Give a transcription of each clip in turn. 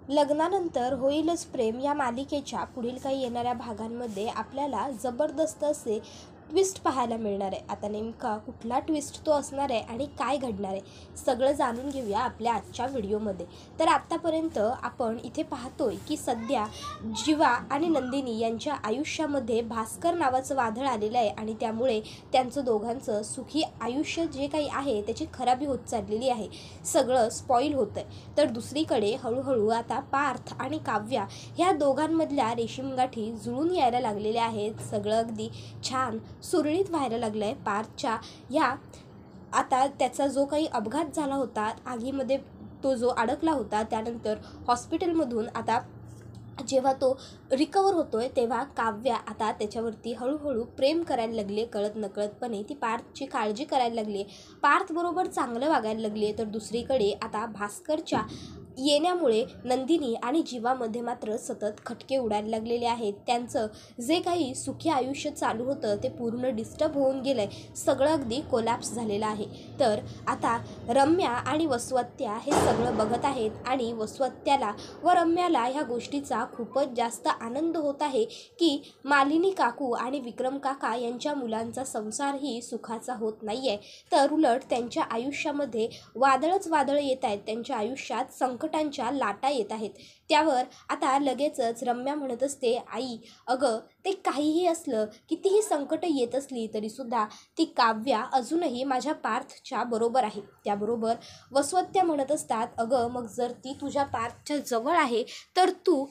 लग्नानंतर होईलच प्रेम या मालिकेच्या पुढील काही येणाऱ्या भागांमध्ये आपल्याला जबरदस्त असे ट्विस्ट पाहायला मिळणार आहे. आता नेमका कुठला ट्विस्ट तो असणार आहे आणि काय घडणार आहे सगळं जाणून घेऊया आपल्या आजच्या व्हिडिओमध्ये. तर आत्तापर्यंत आपण इथे पाहतोय की सध्या जीवा आणि नंदिनी यांच्या आयुष्यामध्ये भास्कर नावाचं वादळ आलेलं आहे आणि त्यामुळे त्यांचं दोघांचं सुखी आयुष्य जे काही आहे त्याची खराबी होत चाललेली आहे. सगळं स्पॉईल होतं आहे. तर दुसरीकडे हळूहळू आता पार्थ आणि काव्या ह्या दोघांमधल्या रेशीमगाठी जुळून यायला लागलेल्या आहेत. सगळं अगदी छान सुरळीत व्हायला लागलं आहे. पार्थच्या ह्या आता त्याचा जो काही अपघात झाला होता, आगीमध्ये तो जो अडकला होता, त्यानंतर हॉस्पिटलमधून आता जेव्हा तो रिकवर होतोय तेव्हा काव्या आता त्याच्यावरती हळूहळू प्रेम करायला लागले. कळत नकळतपणे ती पार्थची काळजी करायला लागली, पार्थबरोबर चांगलं वागायला लागली. तर दुसरीकडे आता भास्करच्या येण्यामुळे नंदिनी आणि जीवामध्ये मात्र सतत खटके उडायला लागलेले आहेत. त्यांचं जे काही सुखी आयुष्य चालू होतं ते पूर्ण डिस्टर्ब होऊन गेलं आहे. सगळं अगदी कोलॅप्स झालेलं आहे. तर आता रम्या आणि वसवत्या हे सगळं बघत आहेत आणि वसवत्याला व रम्याला ह्या गोष्टीचा खूपच जास्त आनंद होत आहे की मालिनी काकू आणि विक्रम काका यांच्या मुलांचा संसारही सुखाचा होत नाही आहे. तर उलट त्यांच्या आयुष्यामध्ये वादळच वादळ येत आहेत. त्यांच्या आयुष्यात संकटांच्या लाटा येत आहेत. त्यावर आता लगेचच रम्या म्हणत असते, आई अगं ते काहीही असलं, कितीही संकट येत असली तरीसुद्धा ती काव्या अजूनही माझ्या पार्थच्या बरोबर आहे. त्याबरोबर वसवत्या म्हणत असतात, अगं मग जर ती तुझ्या पार्थच्या जवळ आहे तर तू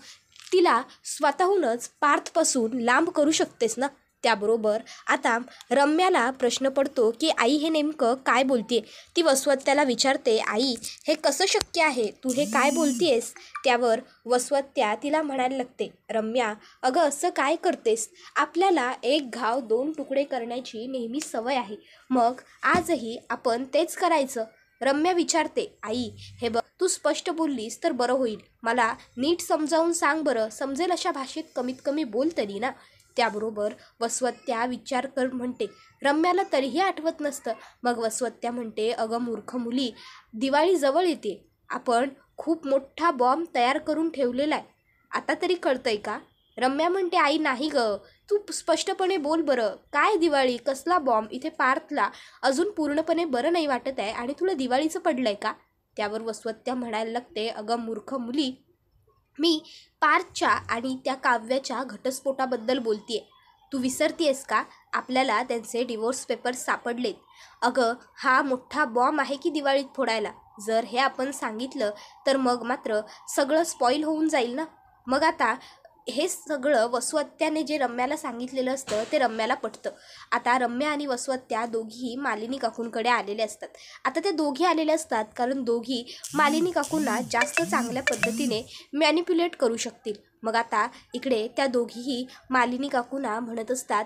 तिला स्वतःहूनच पार्थपासून लांब करू शकतेस ना. त्याबरोबर आता रम्याला प्रश्न पडतो की आई हे नेमकं काय बोलतेय. ती वसवत्याला विचारते, आई हे कसं शक्य आहे, तू हे काय बोलतेस. त्यावर वसवत्या तिला म्हणायला लागते, रम्या अगं असं काय करतेस, आपल्याला एक घाव दोन तुकडे करण्याची नेहमी सवय आहे, मग आजही आपण तेच करायचं. रम्या विचारते, आई हे बघ तू स्पष्ट बोललीस तर बरं होईल, मला नीट समजावून सांग बरं, समजेल अशा भाषेत कमीत कमी बोल तरी ना. त्याबरोबर वसवत्या विचार कर म्हणते. रम्याला तरीही आठवत नसतं. मग वसवत्या म्हणते, अगं मूर्ख मुली, दिवाळी जवळ येते, आपण खूप मोठा बॉम्ब तयार करून ठेवलेला आहे, आता तरी कळतंय का. रम्या म्हणते, आई नाही गं, तू स्पष्टपणे बोल बरं, काय दिवाळी, कसला बॉम्ब, इथे पार्थला अजून पूर्णपणे बरं नाही वाटत आहे आणि तुला दिवाळीचं पडलंय का. त्यावर वसवत्या म्हणायला लागते, अगं मूर्ख मुली, मी पार्थच्या आणि त्या काव्याच्या घटस्फोटाबद्दल बोलतीये. तू विसरतीयस का, आपल्याला त्यांचे डिवोर्स पेपर्स सापडलेत. अगं हा मोठा बॉम्ब आहे की दिवाळीत फोडायला, जर हे आपण सांगितलं तर मग मात्र सगळं स्पॉईल होऊन जाईल ना. मग आता हे सगळं वसवत्याने जे रम्याला सांगितलेलं असतं ते रम्याला पटतं. आता रम्या आणि वसवत्या दोघीही मालिनी काकूंकडे आलेले असतात. आता ते दोघी आलेले असतात कारण दोघी मालिनी काकूंना जास्त चांगल्या पद्धतीने मॅनिप्युलेट करू शकतील. मग आता इकडे त्या दोघीही मालिनी काकूंना म्हणत असतात,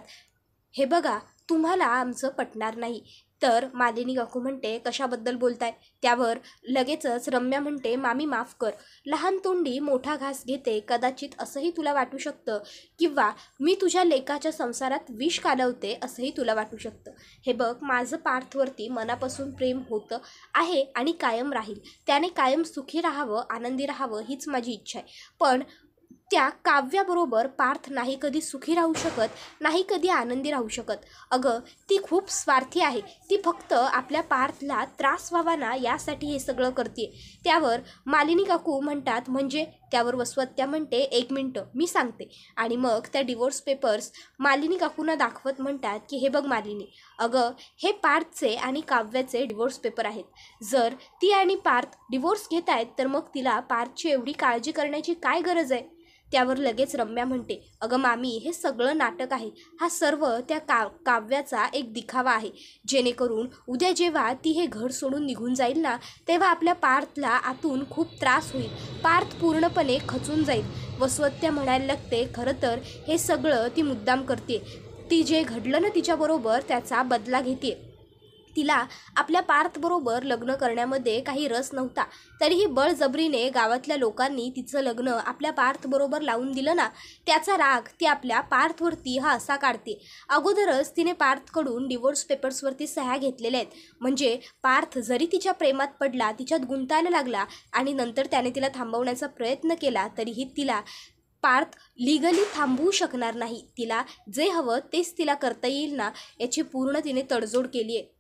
हे बघा तुम्हाला आमचं पटणार नाही. तर मालिनी काकू म्हणते, कशाबद्दल बोलताय. त्यावर लगेचच रम्या म्हणते, मामी माफ कर, लहान तोंडी मोठा घास घेते, कदाचित असंही तुला वाटू शकतं, किंवा मी तुझ्या लेकाच्या संसारात विष कालवते असंही तुला वाटू शकतं. हे बघ माझं पार्थवरती मनापासून प्रेम होतं आहे आणि कायम राहील, त्याने कायम सुखी राहावं, आनंदी राहावं हीच माझी इच्छा आहे. पण त्या काव्याबरोबर पार्थ नाही कधी सुखी राहू शकत, नाही कधी आनंदी राहू शकत. अगं ती खूप स्वार्थी आहे, ती फक्त आपल्या पार्थला त्रास व्हावा ना यासाठी हे सगळं करते. त्यावर मालिनी काकू म्हणतात, म्हणजे. त्यावर वसवत्या म्हणते, एक मिनटं मी सांगते. आणि मग त्या डिवोर्स पेपर्स मालिनी काकूंना दाखवत म्हणतात की हे बघ मालिनी, अगं हे पार्थचे आणि काव्याचे डिवोर्स पेपर आहेत. जर ती आणि पार्थ डिवोर्स घेत आहेत तर मग तिला पार्थची एवढी काळजी करण्याची काय गरज आहे. त्यावर लगेच रम्या म्हणते, अगं मामी हे सगळं नाटक आहे, हा सर्व त्या काव्याचा एक दिखावा आहे, जेणेकरून उद्या जेव्हा ती हे घर सोडून निघून जाईल ना तेव्हा आपल्या पार्थला आतून खूप त्रास होईल, पार्थ पूर्णपणे खचून जाईल. वसवत्या म्हणायला लागते, खरं तर हे सगळं ती मुद्दाम करते, ती जे घडलं ना तिच्याबरोबर त्याचा बदला घेते. तिला आपल्या पार्थबरोबर लग्न करण्यामध्ये काही रस नव्हता, तरीही बळजबरीने गावातल्या लोकांनी तिचं लग्न आपल्या पार्थबरोबर लावून दिलं ना, त्याचा राग ती आपल्या पार्थवरती हा असा काढते. अगोदरच तिने पार्थकडून डिवोर्स पेपर्सवरती सह्या घेतलेल्या आहेत. म्हणजे पार्थ जरी तिच्या प्रेमात पडला, तिच्यात गुंतायला लागला आणि नंतर त्याने तिला थांबवण्याचा प्रयत्न केला, तरीही तिला पार्थ लिगली थांबवू शकणार नाही. तिला जे हवं तेच तिला करता येईल ना, याची पूर्ण तिने तडजोड केली आहे.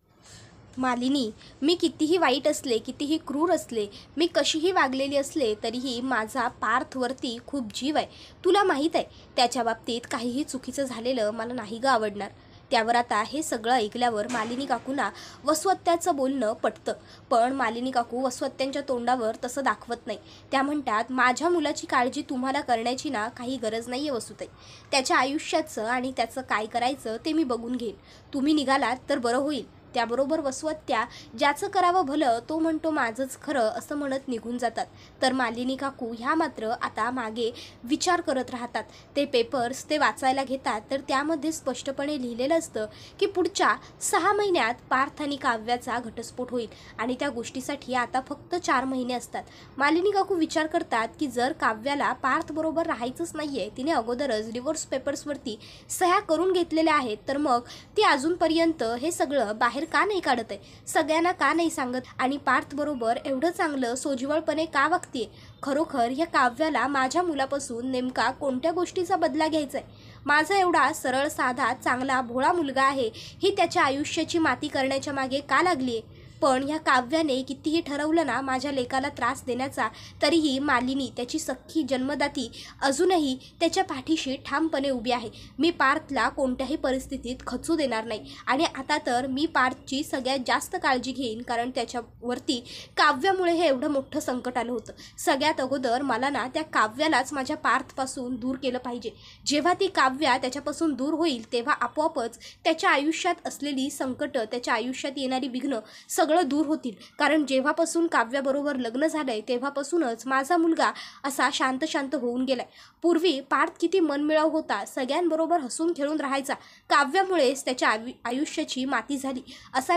मालिनी, मी कितीही वाईट असले, कितीही क्रूर असले, मी कशीही वागलेली असले, तरीही माझा पार्थवरती खूप जीव आहे. तुला माहीत आहे, त्याच्या बाबतीत काहीही चुकीचं झालेलं मला नाही ग आवडणार. त्यावर आता हे सगळं ऐकल्यावर मालिनी काकूंना वसुहत्याचं बोलणं पटतं. पण मालिनी काकू वसुहत्यांच्या तोंडावर तसं दाखवत नाही. त्या म्हणतात, माझ्या मुलाची काळजी तुम्हाला करण्याची ना काही गरज नाही आहे वसुताई. त्याच्या आयुष्याचं आणि त्याचं काय करायचं ते मी बघून घेईन. तुम्ही निघालात तर बरं होईल. त्याबरोबर वसुहत्या ज्याचं करावं भलं तो म्हणतो माझंच खरं असं म्हणत निघून जातात. तर मालिनी काकू ह्या मात्र आता मागे विचार करत राहतात. ते पेपर्स ते वाचायला घेतात, तर त्यामध्ये स्पष्टपणे लिहिलेलं असतं की पुढच्या 6 महिन्यात पार्थ आणि काव्याचा घटस्फोट होईल आणि त्या गोष्टीसाठी आता फक्त 4 महिने असतात. मालिनी काकू विचार करतात की जर काव्याला पार्थबरोबर राहायचंच नाही आहे, तिने अगोदरच डिवोर्स पेपर्सवरती सह्या करून घेतलेल्या आहेत, तर मग ती अजूनपर्यंत हे सगळं बाहेर का नाही काढत आहे, सगळ्यांना का नाही सांगत आणि पार्थ बरोबर एवढं चांगलं सोज्वळपणे का वागते. खरोखर या काव्याला माझ्या मुलापासून नेमका कोणत्या गोष्टीचा बदला घ्यायचा आहे. माझा एवढा सरळ साधा चांगला भोळा मुलगा आहे, ही त्याच्या आयुष्याची माती करण्याच्या मागे का लागली आहे. पण ह्या काव्याने कितीही ठरवलं ना माझ्या लेकाला त्रास देण्याचा, तरीही मालिनी त्याची सख्खी जन्मदाती अजूनही त्याच्या पाठीशी ठामपणे उभी आहे. मी पार्थला कोणत्याही परिस्थितीत खचू देणार नाही आणि आता तर मी पार्थची सगळ्यात जास्त काळजी घेईन, कारण त्याच्यावरती काव्यामुळे हे एवढं मोठं संकट आलं होतं. सगळ्यात अगोदर मला ना त्या काव्यालाच माझ्या पार्थपासून दूर केलं पाहिजे. जेव्हा ती काव्या त्याच्यापासून दूर होईल तेव्हा आपोआपच त्याच्या आयुष्यात असलेली संकटं, त्याच्या आयुष्यात येणारी विघ्न सगळं दूर होतील. कारण जेव्हापासून काव्याबरोबर लग्न झालंय तेव्हापासूनच माझा मुलगा असा शांत शांत होऊन गेलाय. पूर्वी पार्थ किती मनमिळाऊ होता, सगळ्यांबरोबर हसून खेळून राहायचा, काव्यामुळेच त्याच्या आयुष्याची माती झाली असा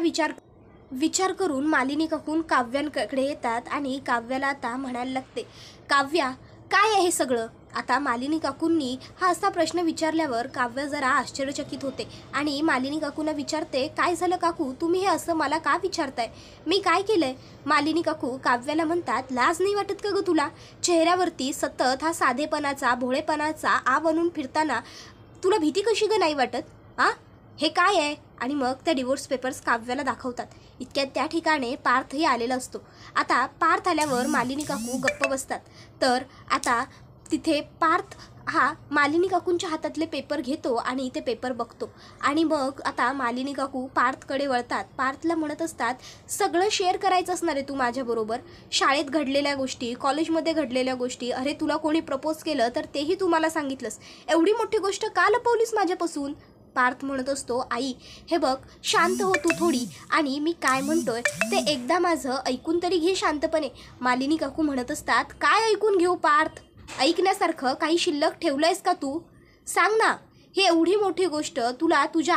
विचार करून मालिनी काकून काव्यांकडे येतात आणि काव्याला आता म्हणायला लागते, काव्या काय आहे हे सगळं. आता मालिनी काकूंनी हा असा प्रश्न विचारल्यावर काव्य जरा आश्चर्यचकित होते आणि मालिनी काकूंना विचारते, काय झालं काकू, तुम्ही हे असं मला का विचारताय, मी काय केलंय. मालिनी काकू काव्याला म्हणतात, लाज नाही वाटत का ग तुला. चेहऱ्यावरती सतत हा साधेपणाचा भोळेपणाचा आ बनून फिरताना तुला भीती कशी ग नाही वाटत. हे काय आहे. आणि मग त्या डिवोर्स पेपर्स काव्याला दाखवतात. इतक्यात त्या ठिकाणी पार्थही आलेला असतो. आता पार्थ आल्यावर मालिनी काकू गप्प बसतात. तर आता तिथे पार्थ हा मालिनी काकूंच्या हातातले पेपर घेतो आणि ते पेपर बघतो आणि मग आता मालिनी काकू पार्थकडे वळतात. पार्थला म्हणत असतात, सगळं शेअर करायचं असणार आहे तू माझ्याबरोबर. शाळेत घडलेल्या गोष्टी, कॉलेजमध्ये घडलेल्या गोष्टी, अरे तुला कोणी प्रपोज केलं तर तेही तू मला सांगितलंस. एवढी मोठी गोष्ट का लपवलीस माझ्यापासून. पार्थ म्हणत असतो, आई हे बघ, शांत हो तू थोडी आणि मी काय म्हणतोय ते एकदा माझं ऐकून तरी घे शांतपणे. मालिनी काकू म्हणत असतात, काय ऐकून घेऊ पार्थ, ऐकण्यासारखं काही शिल्लक ठेवलंयस का तू, सांग ना. हे एवढी मोठी गोष्ट तुला तुझ्या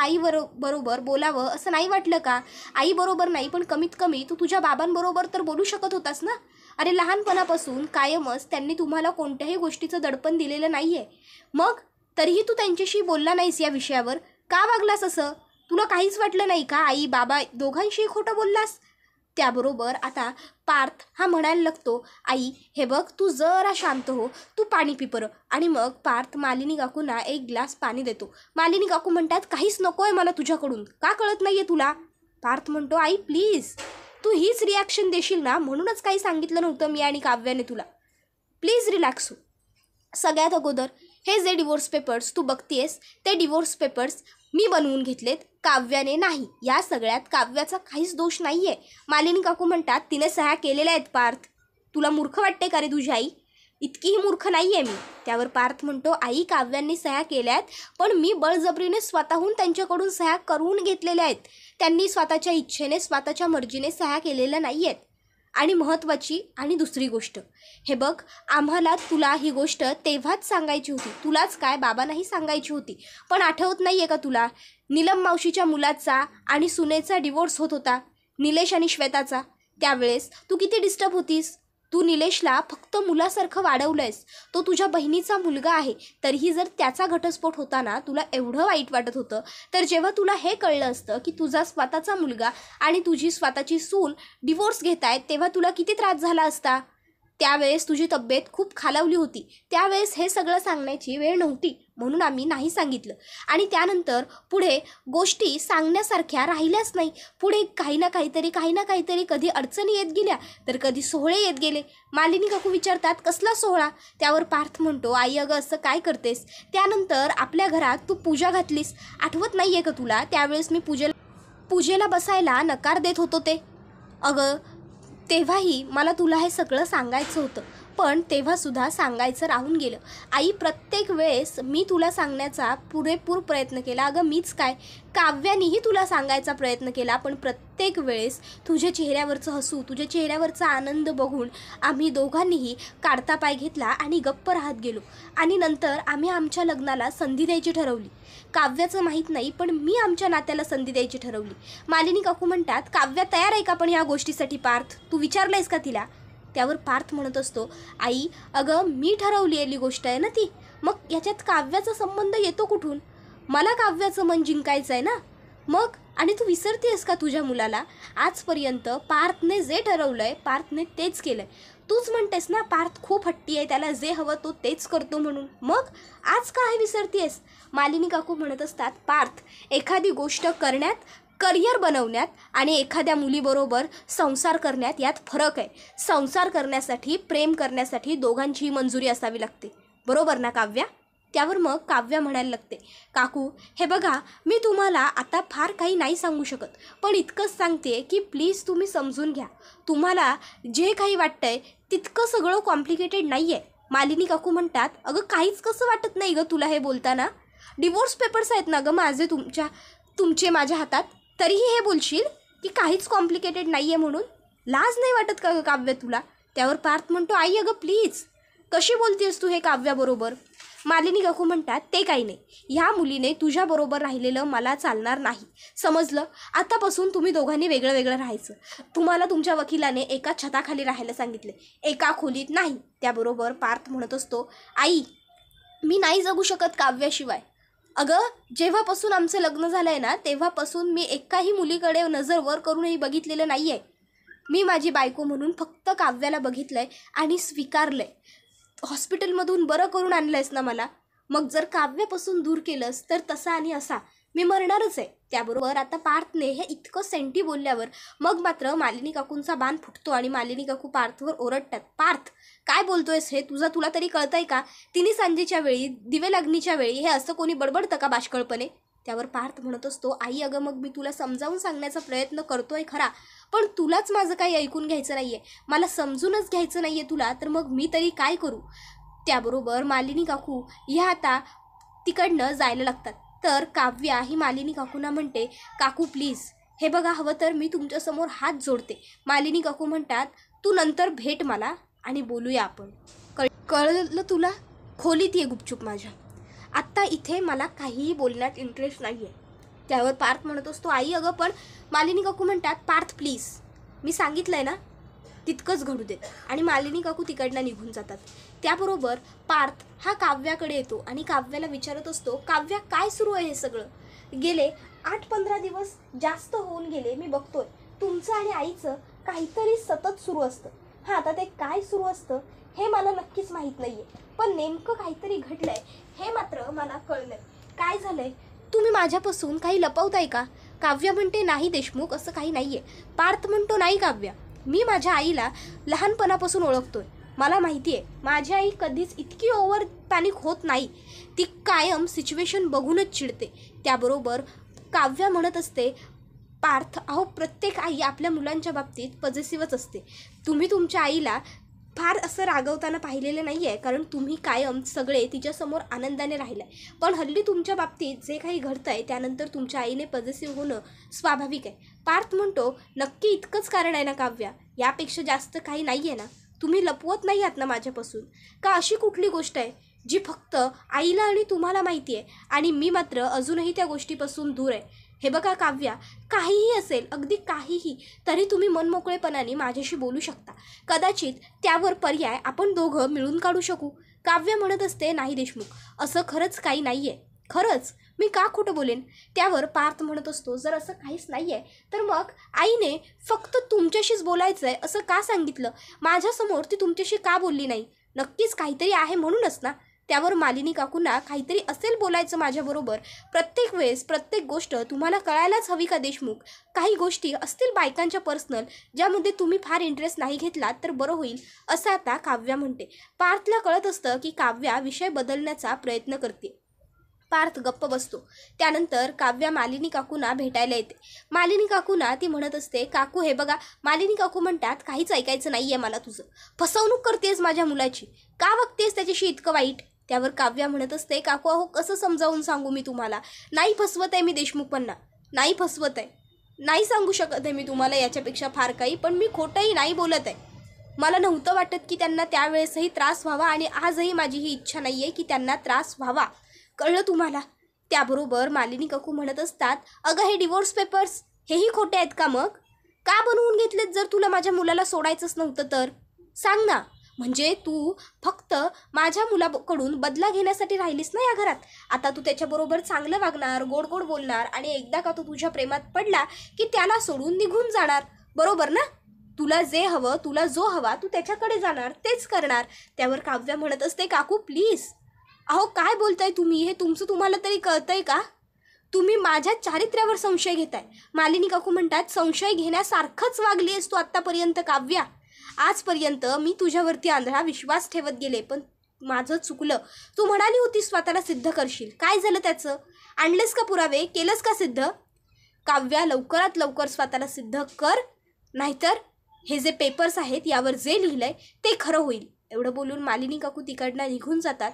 बरोबर बोलावं असं नाही वाटलं का. आईबरोबर नाही पण कमीत कमी तू तुझ्या बाबांबरोबर तर बोलू शकत होतास ना. अरे लहानपणापासून कायमच त्यांनी तुम्हाला कोणत्याही गोष्टीचं दडपण दिलेलं नाही आहे, मग तरीही तू त्यांच्याशी बोलला नाहीस या विषयावर. का वागलास असं, तुला काहीच वाटलं नाही का. आई बाबा दोघांशी खोटं बोललास. त्याबरोबर आता पार्थ हा म्हणायला लागतो, आई हे बघ तू जरा शांत हो, तू पाणी पी परं. आणि मग पार्थ मालिनी काकूंना एक ग्लास पाणी देतो. मालिनी काकू म्हणतात, काहीच नको आहे मला तुझ्याकडून, का कळत नाही आहे तुला. पार्थ म्हणतो, आई प्लीज तू हीच रिॲक्शन देशील ना, म्हणूनच काही सांगितलं नव्हतं मी आणि काव्याने तुला, प्लीज रिलॅक्स हो. सगळ्यात अगोदर हे जे डिवोर्स पेपर्स तू बघतेस ते डिवोर्स पेपर्स मी बनवून घेतलेत, काव्याने नाही. या सगळ्यात काव्याचा काहीच दोष नाही आहे. मालिनी काकू म्हणतात, तिने सह्या केलेल्या आहेत पार्थ, तुला मूर्ख वाटते का रे तुझी आई. इतकीही मूर्ख नाही आहे मी. त्यावर पार्थ म्हणतो, आई काव्यांनी सह्या केल्या आहेत पण मी बळजबरीने स्वतःहून त्यांच्याकडून सह्या करून घेतलेल्या आहेत. त्यांनी स्वतःच्या इच्छेने स्वतःच्या मर्जीने सह्या केलेल्या नाही आहेत. आणि महत्त्वाची आणि दुसरी गोष्ट, हे बघ, आम्हाला तुला ही गोष्ट तेव्हाच सांगायची होती, तुलाच काय बाबांनाही सांगायची होती, पण आठवत नाही आहे का तुला, नीलम मावशीच्या मुलाचा आणि सुनेचा डिवोर्स होत होता, निलेश आणि श्वेताचा. त्यावेळेस तू किती डिस्टर्ब होतीस. तू निलेशला फक्त मुलासारखं वाढवलंयस. तो तुझ्या बहिणीचा मुलगा आहे, तरीही जर त्याचा घटस्फोट होता ना तुला एवढं वाईट वाटत होतं, तर जेव्हा तुला हे कळलं असतं की तुझा स्वतःचा मुलगा आणि तुझी स्वतःची सून डिवोर्स घेत आहेत, तेव्हा तुला किती त्रास झाला असता. त्यावेळेस तुझी तब्येत खूप खालावली होती. त्यावेळेस हे सगळं सांगण्याची वेळ नव्हती, म्हणून आम्ही नाही सांगितलं. आणि त्यानंतर पुढे गोष्टी सांगण्यासारख्या राहिल्याच नाही. पुढे काही ना काहीतरी कधी अडचणी येत गेल्या तर कधी सोहळे येत गेले. मालिनी काकू विचारतात, कसला सोहळा. त्यावर पार्थ म्हणतो, आई अगं असं काय करतेस. त्यानंतर आपल्या घरात तू पूजा घातलीस, आठवत नाही आहे का तुला. त्यावेळेस मी पूजेला बसायला नकार देत होतो ते. अगं तेव्हाही मला तुला हे सगळं सांगायचं होतं, पण तेव्हासुद्धा सांगायचं राहून गेलं. आई, प्रत्येक वेळेस मी तुला सांगण्याचा पुरेपूर प्रयत्न केला. अगं मीच काय, काव्यानेही तुला सांगायचा प्रयत्न केला, पण प्रत्येक वेळेस तुझ्या चेहऱ्यावरचं हसू, तुझ्या चेहऱ्यावरचा आनंद बघून आम्ही दोघांनीही काढता पाय घेतला आणि गप्प राहत गेलो. आणि नंतर आम्ही आमच्या लग्नाला संधी द्यायची ठरवली. काव्याचं माहीत नाही, पण मी आमच्या नात्याला संधी द्यायची ठरवली. मालिनी काकू म्हणतात, काव्या तयार आहे का पण ह्या गोष्टीसाठी. पार्थ, तू विचारलंयस का तिला. त्यावर पार्थ म्हणत असतो, आई अगं मी ठरवलेली गोष्ट आहे ना ती, मग याच्यात काव्याचा संबंध येतो कुठून. मला काव्याचं मन जिंकायचं आहे ना मग. आणि तू विसरतेस का तुझ्या मुलाला. आजपर्यंत पार्थने जे ठरवलंय पार्थने तेच केलंय. तूच म्हणतेस ना पार्थ खूप हट्टी आहे, त्याला जे हवं तो तेच करतो म्हणून, मग आज काय विसरतेस. मालिनी काकू म्हणत असतात, पार्थ, एखादी गोष्ट करण्यात, करिअर बनवण्यात आणि एखाद्या मुलीबरोबर संसार करण्यात यात फरक आहे. संसार करण्यासाठी, प्रेम करण्यासाठी दोघांचीही मंजुरी असावी लागते, बरोबर ना काव्या. त्यावर मग काव्या म्हणायला लागते, काकू हे बघा, मी तुम्हाला आता फार काही नाही सांगू शकत, पण इतकंच सांगते की प्लीज तुम्ही समजून घ्या. तुम्हाला जे काही वाटतंय तितकं सगळं कॉम्प्लिकेटेड नाही आहे. मालिनी काकू म्हणतात, अगं काहीच कसं वाटत नाही गं तुला हे बोलताना. डिवोर्स पेपर्स आहेत ना गं माझे तुमचे माझ्या हातात, तरीही हे बोलशील की काहीच कॉम्प्लिकेटेड नाही आहे म्हणून. लाज नाही वाटत का गं काव्य तुला. त्यावर पार्थ म्हणतो, आई अगं प्लीज कशी बोलतेस तू हे काव्याबरोबर. मालिनी काकू म्हणतात, ते काही नाही, ह्या मुलीने तुझ्याबरोबर राहिलेलं मला चालणार नाही, समजलं. आतापासून तुम्ही दोघांनी वेगळं वेगळं राहायचं. तुम्हाला तुमच्या वकिलाने एका छताखाली राहायला सांगितले, एका खोलीत नाही. त्याबरोबर पार्थ म्हणत असतो, आई मी नाही जगू शकत काव्याशिवाय. अगं जेव्हापासून आमचं लग्न झालं आहे ना तेव्हापासून मी एकाही मुलीकडे नजर वर करूनही बघितलेलं नाही आहे. मी माझी बायको म्हणून फक्त काव्याला बघितलं आहे आणि स्वीकारलं आहे. हॉस्पिटलमधून बरं करून आणलं आहेस ना मला, मग जर काव्यापासून दूर केलंस तर तसा आणि असा मी मरणारच आहे. त्याबरोबर आता पार्थने हे इतकं सेंटी बोलल्यावर मग मात्र मालिनी काकूंचा बाण फुटतो आणि मालिनी काकू पार्थवर ओरडतात, पार्थ काय बोलतोयस हे, तुला तरी कळतंय का. तिने सांजेच्या वेळी, दिवे लागणीच्या वेळी हे असं कोणी बडबडतं का बाष्कळपणे. त्यावर पार्थ म्हणत असतो, आई अगं मग मी तुला समजावून सांगण्याचा प्रयत्न करतोय खरा, पण तुलाच माझं काही ऐकून घ्यायचं नाही आहे, मला समजूनच घ्यायचं नाही आहे तुला, तर मग मी तरी काय करू. त्याबरोबर मालिनी काकू ह्या आता तिकडनं जायला लागतात. तर काव्या ही मालिनी काकूंना म्हणते, काकू प्लीज हे बघा, हवं तर मी तुमच्यासमोर हात जोडते. मालिनी काकू म्हणतात, तू नंतर भेट मला आणि बोलूया आपण. कळलं तुला. खोलीत ये गुपचूप माझ्या, आत्ता इथे मला काहीही बोलण्यात इंटरेस्ट नाही आहे. त्यावर पार्थ म्हणत असतो, आई अगं पण. मालिनी काकू म्हणतात, पार्थ प्लीज मी सांगितलं आहे ना तितकंच घडू दे. आणि मालिनी काकू तिकडनं निघून जातात. त्याबरोबर पार्थ हा काव्याकडे येतो आणि काव्याला विचारत असतो, काव्या काय सुरू आहे हे सगळं. गेले 8-15 दिवस जास्त होऊन गेले, मी बघतोय तुमचं आणि आईचं काहीतरी सतत सुरू असतं. हां आता ते काय सुरू असतं हे मला नक्कीच माहीत नाही आहे, पण नेमकं काहीतरी घडलं आहे हे मात्र मला कळलं आहे. काय झालं आहे, तुम्ही माझ्यापासून काही लपवताय का. काव्या म्हणते, नाही देशमुख असं काही नाही आहे. पार्थ म्हणतो, नाही काव्या, मी माझ्या आईला लहानपणापासून ओळखतोय, मला माहिती आहे माझी आई कधीच इतकी ओव्हर पॅनिक होत नाही, ती कायम सिच्युएशन बघूनच चिडते. त्याबरोबर काव्या म्हणत असते, पार्थ अहो प्रत्येक आई आपल्या मुलांच्या बाबतीत पॉझिटिव्हच असते. तुम्ही तुमच्या आईला फार असं रागवताना पाहिलेलं नाही आहे, कारण तुम्ही कायम सगळे तिच्यासमोर आनंदाने राहिलं आहे. पण हल्ली तुमच्या बाबतीत जे काही घडतं आहे त्यानंतर तुमच्या आईने पॉझिटिव्ह होणं स्वाभाविक आहे. पार्थ म्हणतो, नक्की इतकंच कारण आहे ना काव्या, यापेक्षा जास्त काही नाही आहे ना? तुम्ही लपवत नाही आहात ना माझ्यापासून? का अशी कुठली गोष्ट आहे जी फक्त आईला आणि तुम्हाला माहिती आहे आणि मी मात्र अजूनही त्या गोष्टीपासून दूर आहे? हे बघा काव्या, काहीही असेल, अगदी काहीही, तरी तुम्ही मनमोकळेपणाने माझ्याशी बोलू शकता. कदाचित त्यावर पर्याय आपण दोघं मिळून काढू शकू. काव्या म्हणत असते, नाही देशमुख, असं खरंच काही नाही आहे. खरंच मी का खोटं बोलेन? त्यावर पार्थ म्हणत असतो, जर असं काहीच नाही आहे तर मग आईने फक्त तुमच्याशीच बोलायचं आहे असं का सांगितलं? माझ्यासमोर ती तुमच्याशी का बोलली नाही? नक्कीच काहीतरी आहे म्हणूनच ना. त्यावर मालिनी काकूंना काहीतरी असेल बोलायचं माझ्याबरोबर. प्रत्येक वेळेस प्रत्येक गोष्ट तुम्हाला कळायलाच हवी का देशमुख? काही गोष्टी असतील बायकांच्या पर्सनल ज्यामध्ये तुम्ही फार इंटरेस्ट नाही घेतलात तर बरं होईल, असं आता काव्या म्हणते. पार्थला कळत असतं की काव्या विषय बदलण्याचा प्रयत्न करते. पार्थ गप्प बसतो. त्यानंतर काव्या मालिनी काकूंना भेटायला येते. मालिनी काकूंना ती म्हणत असते, काकू हे बघा. मालिनी काकू म्हणतात, काहीच ऐकायचं नाही आहे मला तुझं. फसवणूक करतेस माझ्या मुलाची. का वागतेस त्याच्याशी इतकं वाईट? त्यावर काव्या म्हणत असते, काकू अहो कसं समजावून सांगू मी तुम्हाला? नाही फसवत आहे मी देशमुखपण्णा, नाही फसवत आहे. नाही सांगू शकत आहे मी तुम्हाला याच्यापेक्षा फार काही, पण मी खोटंही नाही बोलत आहे. मला नव्हतं वाटत की त्यांना त्यावेळेसही त्रास व्हावा आणि आजही माझी ही इच्छा नाही आहे की त्यांना त्रास व्हावा. कळलं तुम्हाला? त्याबरोबर मालिनी काकू म्हणत असतात, अगं हे डिवोर्स पेपर्स हेही खोटे आहेत का मग? का बनवून घेतलेत जर तुला माझ्या मुलाला सोडायचंच नव्हतं तर? सांग ना. म्हणजे तू फक्त माझ्या मुलाकडून बदला घेण्यासाठी राहिलीस ना या घरात. आता तू त्याच्याबरोबर चांगलं वागणार, गोड गोड बोलणार आणि एकदा का तू तुझ्या प्रेमात पडला की त्याला सोडून निघून जाणार, बरोबर ना? तुला जे हवं, तुला जो हवा, तू त्याच्याकडे जाणार, तेच करणार. त्यावर काव्या म्हणत असते, काकू प्लीज. अहो काय बोलताय तुम्ही? हे तुमचं तुम्हाला तरी कळतंय का? तुम्ही माझ्या चारित्र्यावर संशय घेताय. मालिनी काकू म्हणतात, संशय घेण्यासारखंच वागली आहेस तू आत्तापर्यंत काव्या. आजपर्यंत मी तुझ्यावरती आंधळा विश्वास ठेवत गेले, पण माझं चुकलं. तू म्हणाली होती स्वतःला सिद्ध करशील. काय झालं त्याचं? आणलेस का पुरावे? केलंस का सिद्ध? काव्या लवकरात लवकर स्वतःला सिद्ध कर, नाहीतर हे जे पेपर्स आहेत यावर जे लिहिलंय ते खरं होईल. एवढं बोलून मालिनी काकू तिकडनं निघून जातात.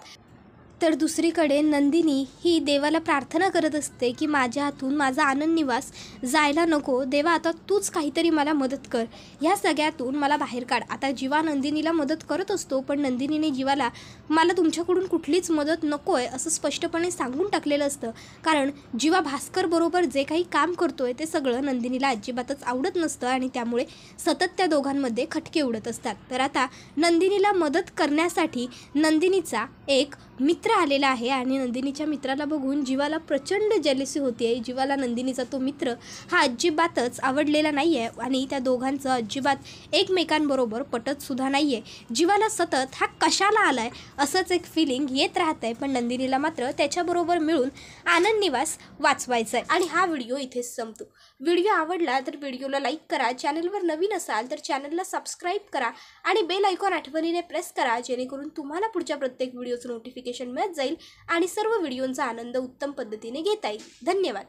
तर दुसरीकडे नंदिनी ही देवाला प्रार्थना करत असते की माझ्या हातून माझा आनंद निवास जायला नको. देवा आता तूच काहीतरी मला मदत कर, ह्या सगळ्यातून मला बाहेर काढ. आता जीवा नंदिनीला मदत करत असतो, पण नंदिनीने जीवाला मला तुमच्याकडून कुठलीच मदत नको आहे असं स्पष्टपणे सांगून टाकलेलं असतं. कारण जीवा भास्कर बरोबर जे काही काम करतोय ते सगळं नंदिनीला अजिबातच आवडत नसतं आणि त्यामुळे सतत त्या दोघांमध्ये खटके उडत असतात. तर आता नंदिनीला मदत करण्यासाठी नंदिनीचा एक मित्र आलेला आहे आणि नंदिनीच्या मित्राला बघून जीवाला प्रचंड जेलसी होते. जीवाला नंदिनीचा तो मित्र हा अजिबातच आवडलेला नाही आहे आणि त्या दोघांचं अजिबात एकमेकांबरोबर पटतसुद्धा नाही आहे. जीवाला सतत हा कशाला आला आहे असंच एक फिलिंग येत राहतं आहे, पण नंदिनीला मात्र त्याच्याबरोबर मिळून आनंद निवास वाचवायचा आहे. आणि हा व्हिडिओ इथेच संपतो. व्हिडिओ आवडला तर व्हिडिओला लाईक करा. चॅनलवर नवीन असाल तर चॅनलला सबस्क्राईब करा आणि बेल आयकॉन आठवणीने प्रेस करा, जेणेकरून तुम्हाला पुढच्या प्रत्येक व्हिडिओचं नोटिफिकेशन मिळत जाईल आणि सर्व व्हिडिओंचा आनंद उत्तम पद्धतीने घेता येईल. धन्यवाद.